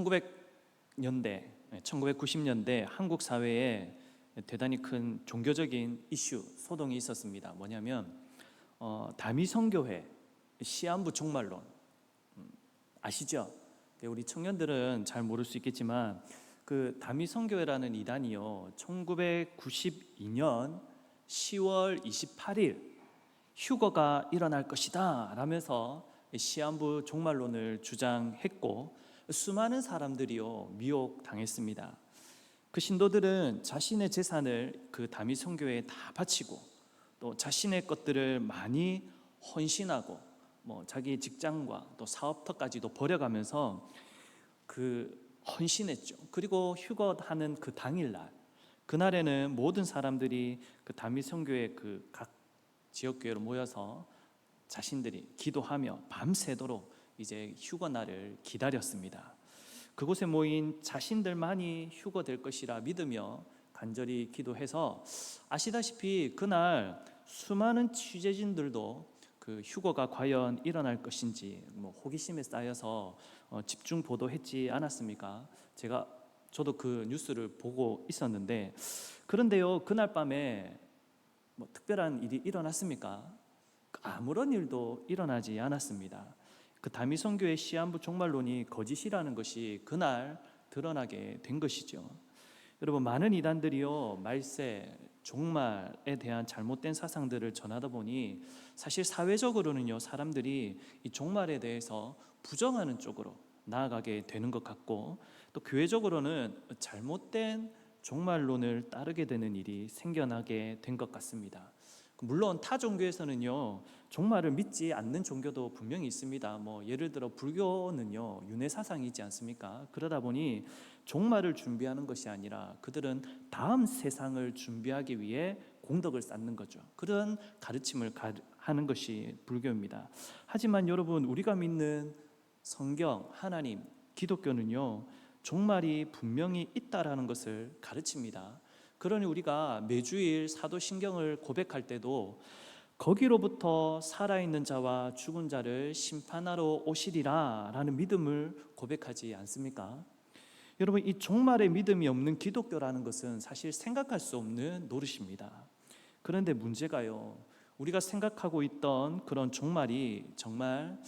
1900년대, 1990년대 한국 사회에 대단히 큰 종교적인 이슈, 소동이 있었습니다. 뭐냐면 다미성교회 시한부 종말론, 아시죠? 우리 청년들은 잘 모를 수 있겠지만 그 다미성교회라는 이단이요, 1992년 10월 28일 휴거가 일어날 것이다 라면서 시한부 종말론을 주장했고, 수많은 사람들이요 미혹당했습니다. 그 신도들은 자신의 재산을 그 다미성교회에 다 바치고 또 자신의 것들을 많이 헌신하고 자기 직장과 또 사업터까지도 버려가면서 헌신했죠. 그리고 휴거하는 그 당일날, 그날에는 모든 사람들이 그 다미성교회 각 지역교회로 모여서 자신들이 기도하며 밤새도록 이제 휴거날을 기다렸습니다. 그곳에 모인 자신들만이 휴거될 것이라 믿으며 간절히 기도해서, 아시다시피 그날 수많은 취재진들도 그 휴거가 과연 일어날 것인지 호기심에 쌓여서 집중 보도했지 않았습니까? 저도 그 뉴스를 보고 있었는데, 그런데요, 그날 밤에 특별한 일이 일어났습니까? 아무런 일도 일어나지 않았습니다. 그 다미성교회 시한부 종말론이 거짓이라는 것이 그날 드러나게 된 것이죠. 여러분, 많은 이단들이요 말세, 종말에 대한 잘못된 사상들을 전하다 보니 사실 사회적으로는요 사람들이 이 종말에 대해서 부정하는 쪽으로 나아가게 되는 것 같고, 또 교회적으로는 잘못된 종말론을 따르게 되는 일이 생겨나게 된 것 같습니다. 물론 타 종교에서는요 종말을 믿지 않는 종교도 분명히 있습니다. 예를 들어 불교는요 윤회 사상이지 않습니까? 그러다 보니 종말을 준비하는 것이 아니라 그들은 다음 세상을 준비하기 위해 공덕을 쌓는 거죠. 그런 가르침을 하는 것이 불교입니다. 하지만 여러분, 우리가 믿는 성경, 하나님, 기독교는요 종말이 분명히 있다라는 것을 가르칩니다. 그러니 우리가 매주일 사도신경을 고백할 때도 거기로부터 살아있는 자와 죽은 자를 심판하러 오시리라 라는 믿음을 고백하지 않습니까? 여러분, 이 종말에 믿음이 없는 기독교라는 것은 사실 생각할 수 없는 노릇입니다. 그런데 문제가요, 우리가 생각하고 있던 그런 종말이 정말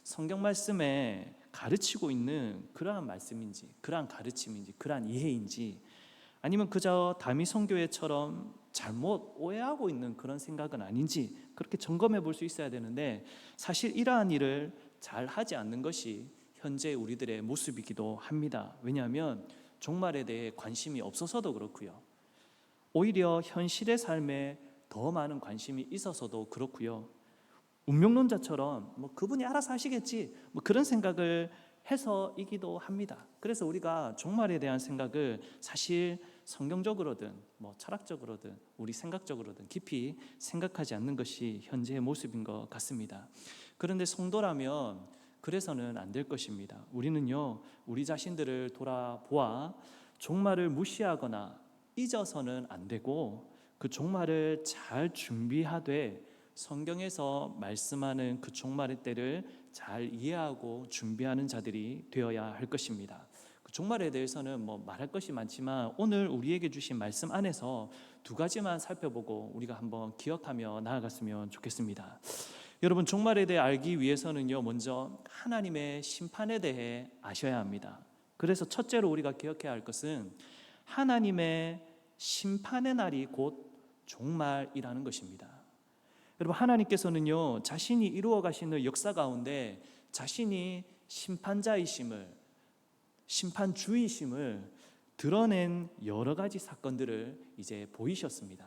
성경 말씀에 가르치고 있는 그러한 말씀인지, 그러한 가르침인지, 그러한 이해인지, 아니면 그저 다미성교회처럼 잘못 오해하고 있는 그런 생각은 아닌지 그렇게 점검해 볼 수 있어야 되는데, 사실 이러한 일을 잘 하지 않는 것이 현재 우리들의 모습이기도 합니다. 왜냐하면 종말에 대해 관심이 없어서도 그렇고요, 오히려 현실의 삶에 더 많은 관심이 있어서도 그렇고요, 운명론자처럼 그분이 알아서 하시겠지 그런 생각을 해서이기도 합니다. 그래서 우리가 종말에 대한 생각을 사실 성경적으로든 철학적으로든 우리 생각적으로든 깊이 생각하지 않는 것이 현재의 모습인 것 같습니다. 그런데 성도라면 그래서는 안 될 것입니다. 우리는요 우리 자신들을 돌아보아 종말을 무시하거나 잊어서는 안 되고, 그 종말을 잘 준비하되 성경에서 말씀하는 그 종말의 때를 잘 이해하고 준비하는 자들이 되어야 할 것입니다. 그 종말에 대해서는 말할 것이 많지만 오늘 우리에게 주신 말씀 안에서 두 가지만 살펴보고 우리가 한번 기억하며 나아갔으면 좋겠습니다. 여러분, 종말에 대해 알기 위해서는요 먼저 하나님의 심판에 대해 아셔야 합니다. 그래서 첫째로 우리가 기억해야 할 것은 하나님의 심판의 날이 곧 종말이라는 것입니다. 여러분, 하나님께서는요 자신이 이루어 가시는 역사 가운데 자신이 심판주이심을 드러낸 여러 가지 사건들을 이제 보이셨습니다.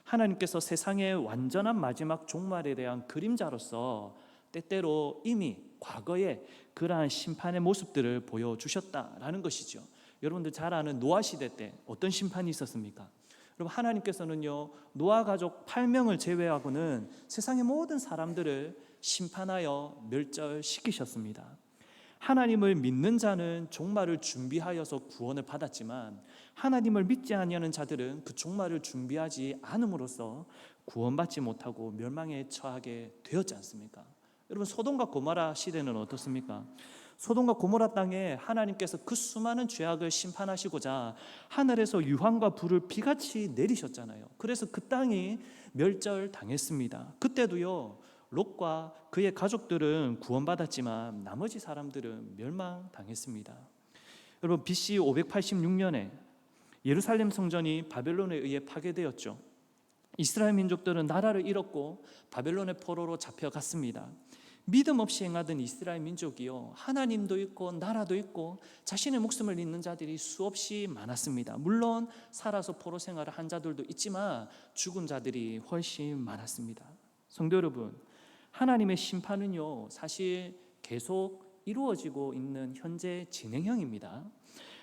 하나님께서 세상의 완전한 마지막 종말에 대한 그림자로서 때때로 이미 과거에 그러한 심판의 모습들을 보여주셨다라는 것이죠. 여러분들 잘 아는 노아 시대 때 어떤 심판이 있었습니까? 여러분, 하나님께서는요 노아 가족 8명을 제외하고는 세상의 모든 사람들을 심판하여 멸절시키셨습니다. 하나님을 믿는 자는 종말을 준비하여서 구원을 받았지만, 하나님을 믿지 아니하는 자들은 그 종말을 준비하지 않음으로써 구원받지 못하고 멸망에 처하게 되었지 않습니까? 여러분, 소돔과 고모라 시대는 어떻습니까? 소돔과 고모라 땅에 하나님께서 그 수많은 죄악을 심판하시고자 하늘에서 유황과 불을 비같이 내리셨잖아요. 그래서 그 땅이 멸절당했습니다. 그때도요, 롯과 그의 가족들은 구원받았지만 나머지 사람들은 멸망당했습니다. 여러분, BC 586년에 예루살렘 성전이 바벨론에 의해 파괴되었죠. 이스라엘 민족들은 나라를 잃었고 바벨론의 포로로 잡혀갔습니다. 믿음 없이 행하던 이스라엘 민족이요, 하나님도 있고 나라도 있고 자신의 목숨을 잃는 자들이 수없이 많았습니다. 물론 살아서 포로 생활을 한 자들도 있지만 죽은 자들이 훨씬 많았습니다. 성도 여러분, 하나님의 심판은요, 사실 계속 이루어지고 있는 현재 진행형입니다.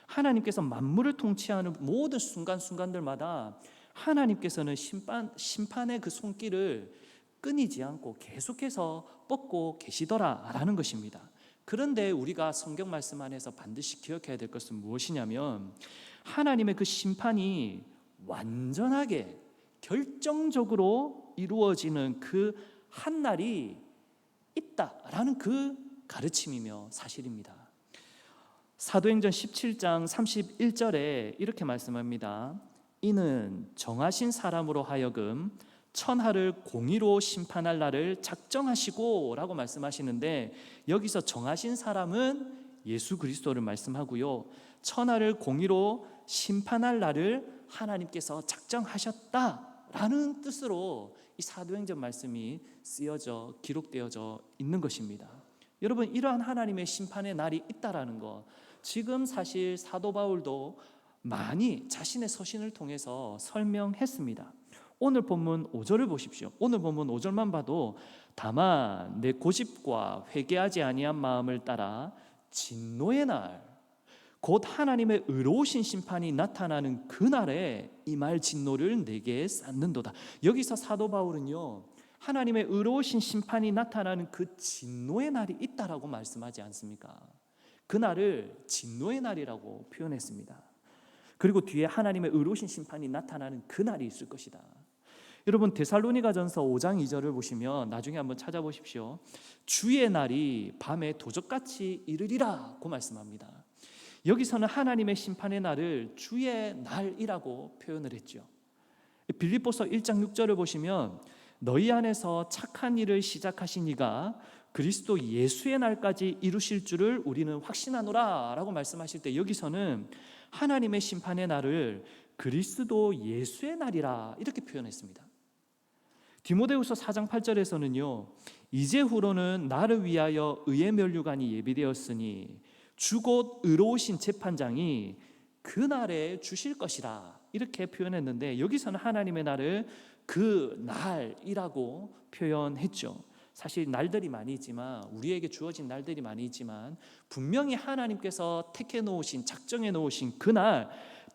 하나님께서 만물을 통치하는 모든 순간순간들마다 하나님께서는 심판의 그 손길을 끊이지 않고 계속해서 뻗고 계시더라라는 것입니다. 그런데 우리가 성경 말씀 안에서 반드시 기억해야 될 것은 무엇이냐면, 하나님의 그 심판이 완전하게 결정적으로 이루어지는 그 한날이 있다라는 그 가르침이며 사실입니다. 사도행전 17장 31절에 이렇게 말씀합니다. 이는 정하신 사람으로 하여금 천하를 공의로 심판할 날을 작정하시고 라고 말씀하시는데, 여기서 정하신 사람은 예수 그리스도를 말씀하고요, 천하를 공의로 심판할 날을 하나님께서 작정하셨다라는 뜻으로 이 사도행전 말씀이 쓰여져 기록되어져 있는 것입니다. 여러분, 이러한 하나님의 심판의 날이 있다라는 것, 지금 사실 사도 바울도 많이 자신의 서신을 통해서 설명했습니다. 오늘 본문 5절을 보십시오. 오늘 본문 5절만 봐도 다만 내 고집과 회개하지 아니한 마음을 따라 진노의 날, 곧 하나님의 의로우신 심판이 나타나는 그날에 임할 진노를 내게 쌓는도다. 여기서 사도 바울은요, 하나님의 의로우신 심판이 나타나는 그 진노의 날이 있다라고 말씀하지 않습니까? 그날을 진노의 날이라고 표현했습니다. 그리고 뒤에 하나님의 의로우신 심판이 나타나는 그날이 있을 것이다. 여러분, 데살로니가전서 5장 2절을 보시면 나중에 한번 찾아보십시오. 주의 날이 밤에 도적같이 이르리라고 말씀합니다. 여기서는 하나님의 심판의 날을 주의 날이라고 표현을 했죠. 빌립보서 1장 6절을 보시면 너희 안에서 착한 일을 시작하신 이가 그리스도 예수의 날까지 이루실 줄을 우리는 확신하노라 라고 말씀하실 때, 여기서는 하나님의 심판의 날을 그리스도 예수의 날이라 이렇게 표현했습니다. 디모데후서 4장 8절에서는요, 이제후로는 나를 위하여 의의 면류관이 예비되었으니 주 곧 의로우신 재판장이 그날에 주실 것이라 이렇게 표현했는데, 여기서는 하나님의 날을 그 날이라고 표현했죠. 사실 날들이 많이 있지만, 우리에게 주어진 날들이 많이 있지만, 분명히 하나님께서 택해 놓으신, 작정해 놓으신 그날,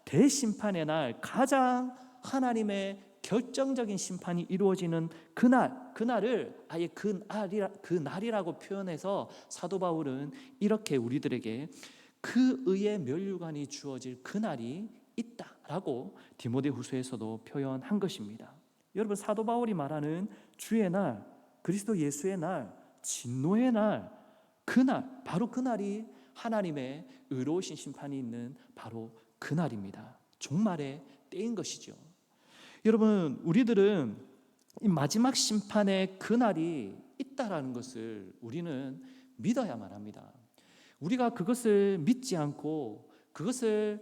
대심판의 날, 가장 하나님의 결정적인 심판이 이루어지는 그날을 아예 그 날이라고 표현해서 사도 바울은 이렇게 우리들에게 그 의의 면류관이 주어질 그날이 있다라고 디모데후서에서도 표현한 것입니다. 여러분, 사도 바울이 말하는 주의 날, 그리스도 예수의 날, 진노의 날, 그날, 바로 그날이 하나님의 의로우신 심판이 있는 바로 그날입니다. 종말의 때인 것이죠. 여러분, 우리들은 이 마지막 심판의 그날이 있다라는 것을 우리는 믿어야만 합니다. 우리가 그것을 믿지 않고, 그것을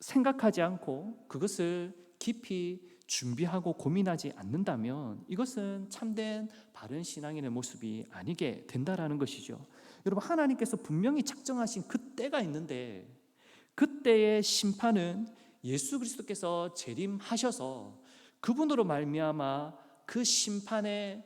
생각하지 않고, 그것을 깊이 준비하고 고민하지 않는다면 이것은 참된 바른 신앙인의 모습이 아니게 된다라는 것이죠. 여러분, 하나님께서 분명히 작정하신 그때가 있는데, 그때의 심판은 예수 그리스도께서 재림하셔서 그분으로 말미암아 그 심판의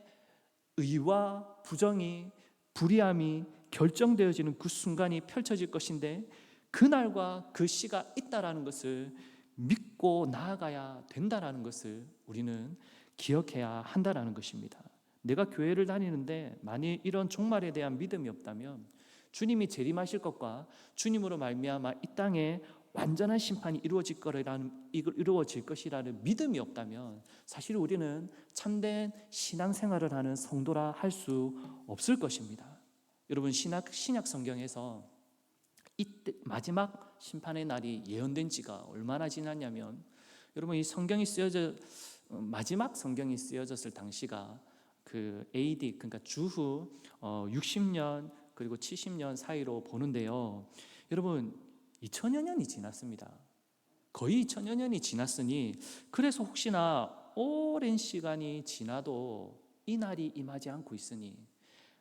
의와 부정이, 불의함이 결정되어지는 그 순간이 펼쳐질 것인데, 그날과 그 시가 있다라는 것을 믿고 나아가야 된다라는 것을 우리는 기억해야 한다라는 것입니다. 내가 교회를 다니는데 만일 이런 종말에 대한 믿음이 없다면, 주님이 재림하실 것과 주님으로 말미암아 이 땅에 완전한 심판이 이루어질 것이라는 믿음이 없다면, 사실 우리는 참된 신앙생활을 하는 성도라 할 수 없을 것입니다. 여러분 신약 성경에서 이때 마지막 심판의 날이 예언된 지가 얼마나 지났냐면, 여러분 이 성경이 마지막 성경이 쓰여졌을 당시가 그 AD, 그러니까 주후 60년 그리고 70년 사이로 보는데요. 여러분 2000여 년이 지났습니다. 거의 2000여 년이 지났으니, 그래서 혹시나 오랜 시간이 지나도 이 날이 임하지 않고 있으니,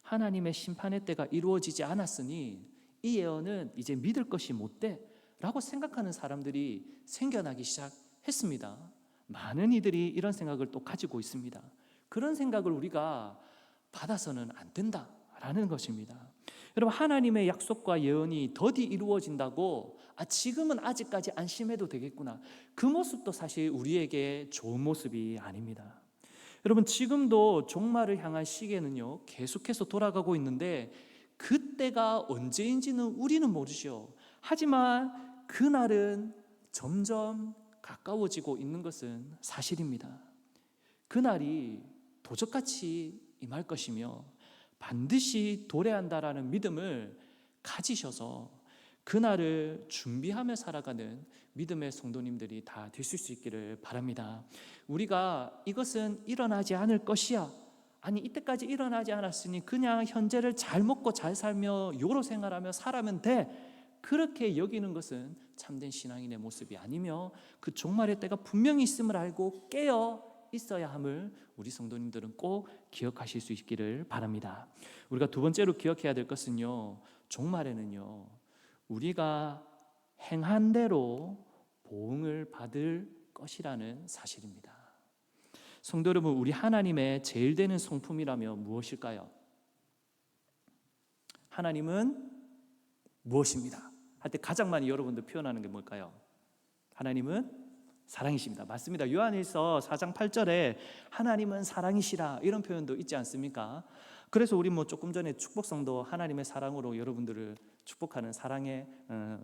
하나님의 심판의 때가 이루어지지 않았으니 이 예언은 이제 믿을 것이 못돼 라고 생각하는 사람들이 생겨나기 시작했습니다. 많은 이들이 이런 생각을 또 가지고 있습니다. 그런 생각을 우리가 받아서는 안 된다라는 것입니다. 여러분 하나님의 약속과 예언이 더디 이루어진다고 지금은 아직까지 안심해도 되겠구나, 그 모습도 사실 우리에게 좋은 모습이 아닙니다. 여러분 지금도 종말을 향한 시계는요 계속해서 돌아가고 있는데, 그때가 언제인지는 우리는 모르죠. 하지만 그날은 점점 가까워지고 있는 것은 사실입니다. 그날이 도적같이 임할 것이며 반드시 도래한다라는 믿음을 가지셔서 그날을 준비하며 살아가는 믿음의 성도님들이 다 되실 수 있기를 바랍니다. 우리가 이것은 일어나지 않을 것이야, 아니 이때까지 일어나지 않았으니 그냥 현재를 잘 먹고 잘 살며 요로 생활하며 살아면 돼, 그렇게 여기는 것은 참된 신앙인의 모습이 아니며, 그 종말의 때가 분명히 있음을 알고 깨어 있어야 함을 우리 성도님들은 꼭 기억하실 수 있기를 바랍니다. 우리가 두 번째로 기억해야 될 것은요, 종말에는요 우리가 행한 대로 보응을 받을 것이라는 사실입니다. 성도 여러분, 우리 하나님의 제일 되는 성품이라면 무엇일까요? 하나님은 무엇입니다 할 때 가장 많이 여러분들 표현하는 게 뭘까요? 하나님은 사랑이십니다. 맞습니다. 요한일서 4장 8절에 하나님은 사랑이시라, 이런 표현도 있지 않습니까? 그래서 우리 조금 전에 축복성도 하나님의 사랑으로 여러분들을 축복하는 사랑의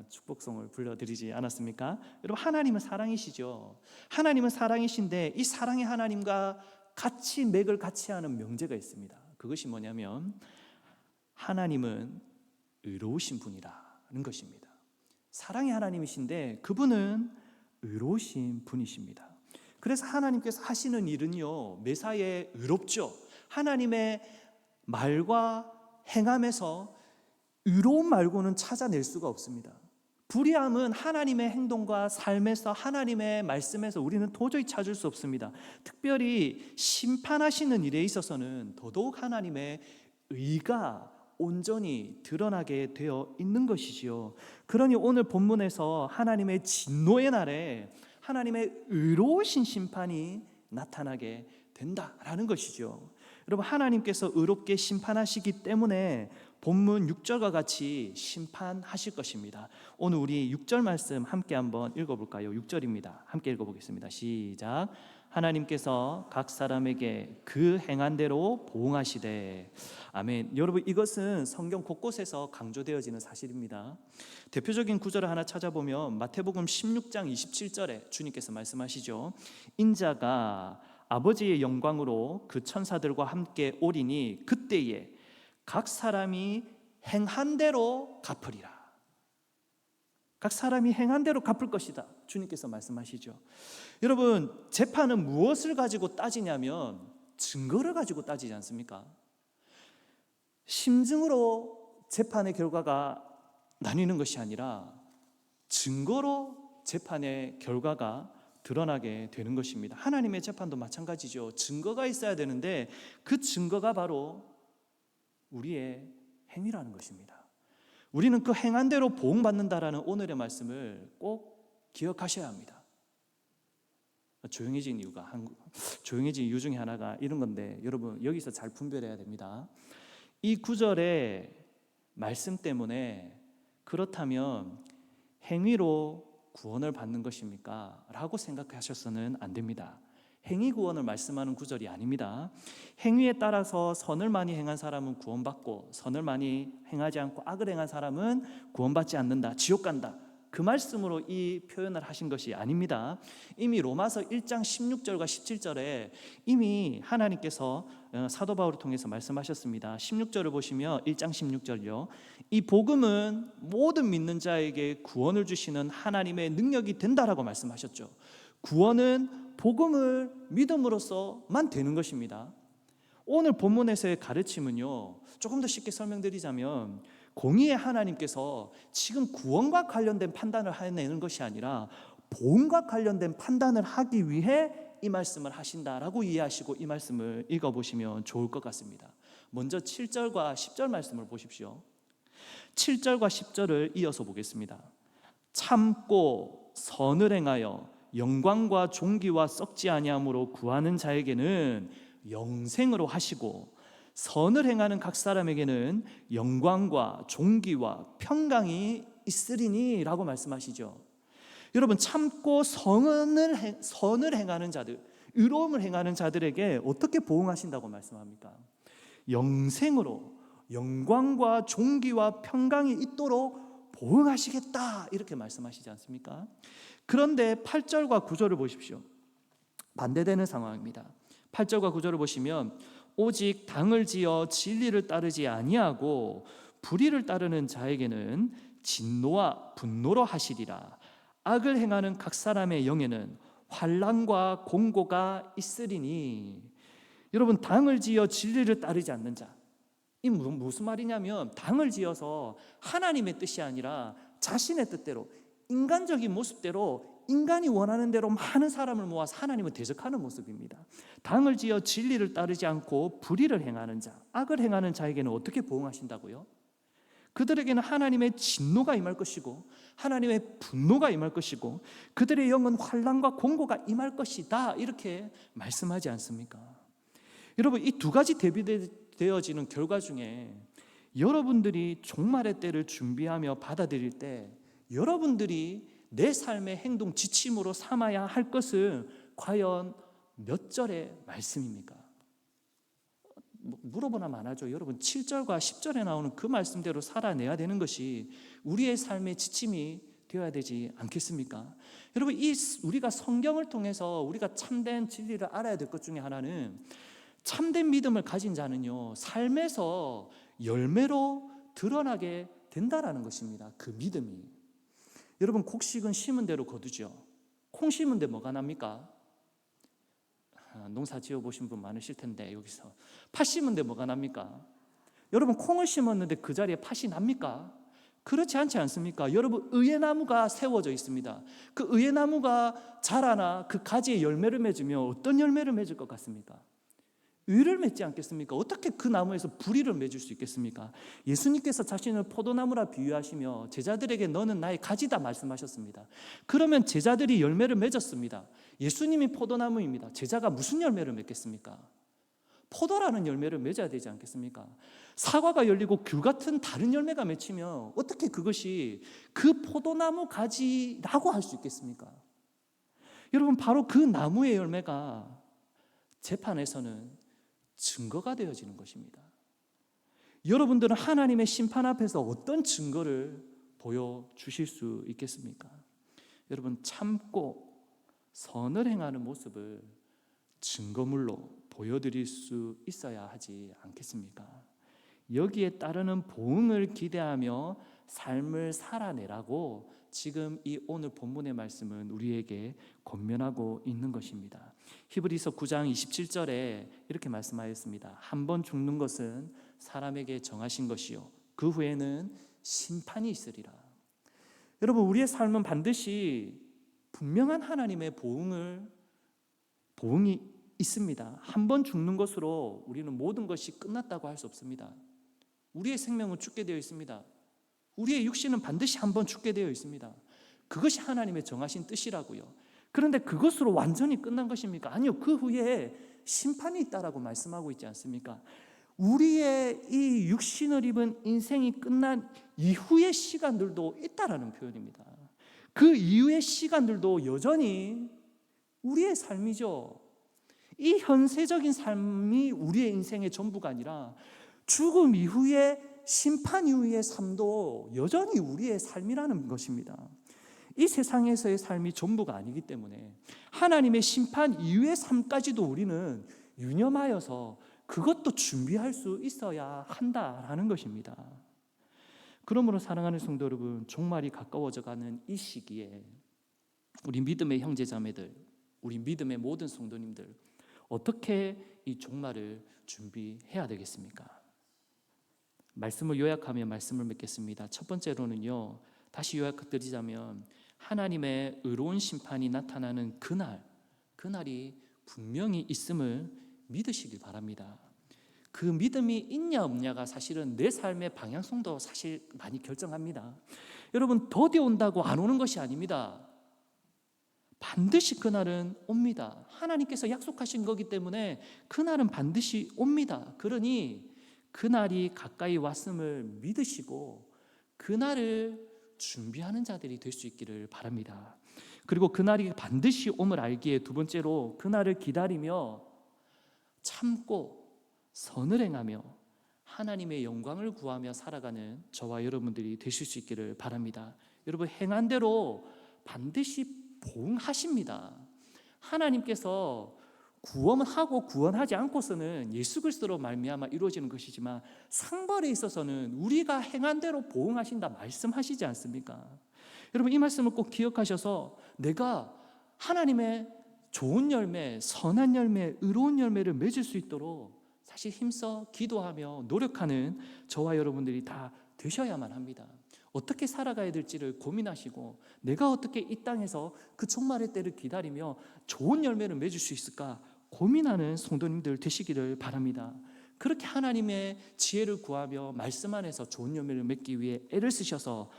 축복성을 불러드리지 않았습니까? 여러분 하나님은 사랑이시죠. 하나님은 사랑이신데 이 사랑의 하나님과 같이 맥을 같이 하는 명제가 있습니다. 그것이 뭐냐면 하나님은 의로우신 분이라는 것입니다. 사랑의 하나님이신데 그분은 의로우신 분이십니다. 그래서 하나님께서 하시는 일은요 매사에 의롭죠. 하나님의 말과 행함에서 의로움 말고는 찾아낼 수가 없습니다. 불의함은 하나님의 행동과 삶에서, 하나님의 말씀에서 우리는 도저히 찾을 수 없습니다. 특별히 심판하시는 일에 있어서는 더더욱 하나님의 의가 온전히 드러나게 되어 있는 것이지요. 그러니 오늘 본문에서 하나님의 진노의 날에 하나님의 의로우신 심판이 나타나게 된다라는 것이죠. 여러분 하나님께서 의롭게 심판하시기 때문에 본문 6절과 같이 심판하실 것입니다. 오늘 우리 6절 말씀 함께 한번 읽어볼까요? 6절입니다. 함께 읽어보겠습니다. 시작. 하나님께서 각 사람에게 그 행한 대로 보응하시되. 아멘. 여러분 이것은 성경 곳곳에서 강조되어지는 사실입니다. 대표적인 구절을 하나 찾아보면 마태복음 16장 27절에 주님께서 말씀하시죠. 인자가 아버지의 영광으로 그 천사들과 함께 오리니 그때에 각 사람이 행한 대로 갚으리라. 각 사람이 행한 대로 갚을 것이다, 주님께서 말씀하시죠. 여러분 재판은 무엇을 가지고 따지냐면 증거를 가지고 따지지 않습니까? 심증으로 재판의 결과가 나뉘는 것이 아니라 증거로 재판의 결과가 드러나게 되는 것입니다. 하나님의 재판도 마찬가지죠. 증거가 있어야 되는데 그 증거가 바로 우리의 행위라는 것입니다. 우리는 그 행한 대로 보응받는다라는 오늘의 말씀을 꼭 기억하셔야 합니다. 조용해진 이유 중에 하나가 이런 건데, 여러분 여기서 잘 분별해야 됩니다. 이 구절의 말씀 때문에 그렇다면 행위로 구원을 받는 것입니까? 라고 생각하셔서는 안 됩니다. 행위 구원을 말씀하는 구절이 아닙니다. 행위에 따라서 선을 많이 행한 사람은 구원받고 선을 많이 행하지 않고 악을 행한 사람은 구원받지 않는다, 지옥 간다, 그 말씀으로 이 표현을 하신 것이 아닙니다. 이미 로마서 1장 16절과 17절에 이미 하나님께서 사도 바울을 통해서 말씀하셨습니다. 16절을 보시면 1장 16절요. 이 복음은 모든 믿는 자에게 구원을 주시는 하나님의 능력이 된다라고 말씀하셨죠. 구원은 복음을 믿음으로써만 되는 것입니다. 오늘 본문에서의 가르침은요, 조금 더 쉽게 설명드리자면 공의의 하나님께서 지금 구원과 관련된 판단을 해내는 것이 아니라 복음과 관련된 판단을 하기 위해 이 말씀을 하신다라고 이해하시고 이 말씀을 읽어보시면 좋을 것 같습니다. 먼저 7절과 10절 말씀을 보십시오. 7절과 10절을 이어서 보겠습니다. 참고 선을 행하여 영광과 존귀와 썩지 아니함으로 구하는 자에게는 영생으로 하시고 선을 행하는 각 사람에게는 영광과 존귀와 평강이 있으리니 라고 말씀하시죠. 여러분, 참고 선을 행하는 자들, 의로움을 행하는 자들에게 어떻게 보응하신다고 말씀합니까? 영생으로 영광과 존귀와 평강이 있도록 보응하시겠다 이렇게 말씀하시지 않습니까? 그런데 8절과 9절을 보십시오. 반대되는 상황입니다. 8절과 9절을 보시면 오직 당을 지어 진리를 따르지 아니하고 불의를 따르는 자에게는 진노와 분노로 하시리라. 악을 행하는 각 사람의 영에는 환난과 공고가 있으리니. 여러분, 당을 지어 진리를 따르지 않는 자, 이 무슨 말이냐면 당을 지어서 하나님의 뜻이 아니라 자신의 뜻대로 인간적인 모습대로 인간이 원하는 대로 많은 사람을 모아서 하나님을 대적하는 모습입니다. 당을 지어 진리를 따르지 않고 불의를 행하는 자, 악을 행하는 자에게는 어떻게 보응하신다고요? 그들에게는 하나님의 진노가 임할 것이고 하나님의 분노가 임할 것이고 그들의 영은 환난과 공고가 임할 것이다 이렇게 말씀하지 않습니까? 여러분, 이 두 가지 대비되어지는 결과 중에 여러분들이 종말의 때를 준비하며 받아들일 때 여러분들이 내 삶의 행동 지침으로 삼아야 할 것은 과연 몇 절의 말씀입니까? 물어보나 마나죠. 여러분, 7절과 10절에 나오는 그 말씀대로 살아내야 되는 것이 우리의 삶의 지침이 되어야 되지 않겠습니까? 여러분, 우리가 성경을 통해서 우리가 참된 진리를 알아야 될 것 중에 하나는 참된 믿음을 가진 자는요, 삶에서 열매로 드러나게 된다라는 것입니다. 그 믿음이. 여러분, 곡식은 심은 대로 거두죠. 콩 심은 데 뭐가 납니까? 농사 지어보신 분 많으실 텐데 여기서 팥 심은 데 뭐가 납니까? 여러분, 콩을 심었는데 그 자리에 팥이 납니까? 그렇지 않지 않습니까? 여러분, 의의 나무가 세워져 있습니다. 그 의의 나무가 자라나 그 가지에 열매를 맺으면 어떤 열매를 맺을 것 같습니까? 의를 맺지 않겠습니까? 어떻게 그 나무에서 불의를 맺을 수 있겠습니까? 예수님께서 자신을 포도나무라 비유하시며 제자들에게 너는 나의 가지다 말씀하셨습니다. 그러면 제자들이 열매를 맺었습니다. 예수님이 포도나무입니다. 제자가 무슨 열매를 맺겠습니까? 포도라는 열매를 맺어야 되지 않겠습니까? 사과가 열리고 귤 같은 다른 열매가 맺히면 어떻게 그것이 그 포도나무 가지라고 할 수 있겠습니까? 여러분, 바로 그 나무의 열매가 재판에서는 증거가 되어지는 것입니다. 여러분들은 하나님의 심판 앞에서 어떤 증거를 보여주실 수 있겠습니까? 여러분, 참고 선을 행하는 모습을 증거물로 보여드릴 수 있어야 하지 않겠습니까? 여기에 따르는 보응을 기대하며 삶을 살아내라고 지금 이 오늘 본문의 말씀은 우리에게 권면하고 있는 것입니다. 히브리서 9장 27절에 이렇게 말씀하였습니다. 한 번 죽는 것은 사람에게 정하신 것이요 그 후에는 심판이 있으리라. 여러분, 우리의 삶은 반드시 분명한 하나님의 보응이 있습니다. 한 번 죽는 것으로 우리는 모든 것이 끝났다고 할 수 없습니다. 우리의 생명은 죽게 되어 있습니다. 우리의 육신은 반드시 한 번 죽게 되어 있습니다. 그것이 하나님의 정하신 뜻이라고요. 그런데 그것으로 완전히 끝난 것입니까? 아니요. 그 후에 심판이 있다라고 말씀하고 있지 않습니까? 우리의 이 육신을 입은 인생이 끝난 이후의 시간들도 있다라는 표현입니다. 그 이후의 시간들도 여전히 우리의 삶이죠. 이 현세적인 삶이 우리의 인생의 전부가 아니라 죽음 이후에 심판 이후의 삶도 여전히 우리의 삶이라는 것입니다. 이 세상에서의 삶이 전부가 아니기 때문에 하나님의 심판 이후의 삶까지도 우리는 유념하여서 그것도 준비할 수 있어야 한다라는 것입니다. 그러므로 사랑하는 성도 여러분, 종말이 가까워져가는 이 시기에 우리 믿음의 형제자매들, 우리 믿음의 모든 성도님들, 어떻게 이 종말을 준비해야 되겠습니까? 말씀을 요약하며 말씀을 맺겠습니다. 첫 번째로는요, 다시 요약드리자면 하나님의 의로운 심판이 나타나는 그날이 분명히 있음을 믿으시길 바랍니다. 그 믿음이 있냐 없냐가 사실은 내 삶의 방향성도 사실 많이 결정합니다. 여러분, 더디 온다고 안 오는 것이 아닙니다. 반드시 그날은 옵니다. 하나님께서 약속하신 거기 때문에 그날은 반드시 옵니다. 그러니 그날이 가까이 왔음을 믿으시고 그날을 준비하는 자들이 될 수 있기를 바랍니다. 그리고 그날이 반드시 옴을 알기에 두 번째로 그날을 기다리며 참고 선을 행하며 하나님의 영광을 구하며 살아가는 저와 여러분들이 되실 수 있기를 바랍니다. 여러분, 행한 대로 반드시 보응하십니다. 하나님께서 구원하고 구원하지 않고서는 예수 그리스도로 말미암아 이루어지는 것이지만 상벌에 있어서는 우리가 행한 대로 보응하신다 말씀하시지 않습니까? 여러분, 이 말씀을 꼭 기억하셔서 내가 하나님의 좋은 열매, 선한 열매, 의로운 열매를 맺을 수 있도록 사실 힘써 기도하며 노력하는 저와 여러분들이 다 되셔야만 합니다. 어떻게 살아가야 될지를 고민하시고 내가 어떻게 이 땅에서 그 종말의 때를 기다리며 좋은 열매를 맺을 수 있을까 고민하는 성도님들 되시기를 바랍니다. 그렇게 하나님의 지혜를 구하며 말씀 안에서 좋은 열매를 맺기 위해 애를 쓰셔서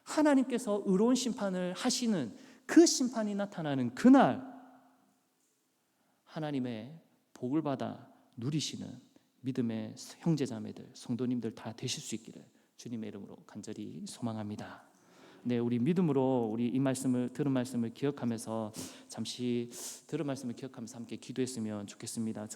하나님께서 의로운 심판을 하시는 그 심판이 나타나는 그날 하나님의 복을 받아 누리시는 믿음의 형제자매들, 성도님들 다 되실 수 있기를 주님의 이름으로 간절히 소망합니다. 네, 우리 믿음으로 우리 이 말씀을 들은 말씀을 기억하면서 잠시 들은 말씀을 기억하면서 함께 기도했으면 좋겠습니다.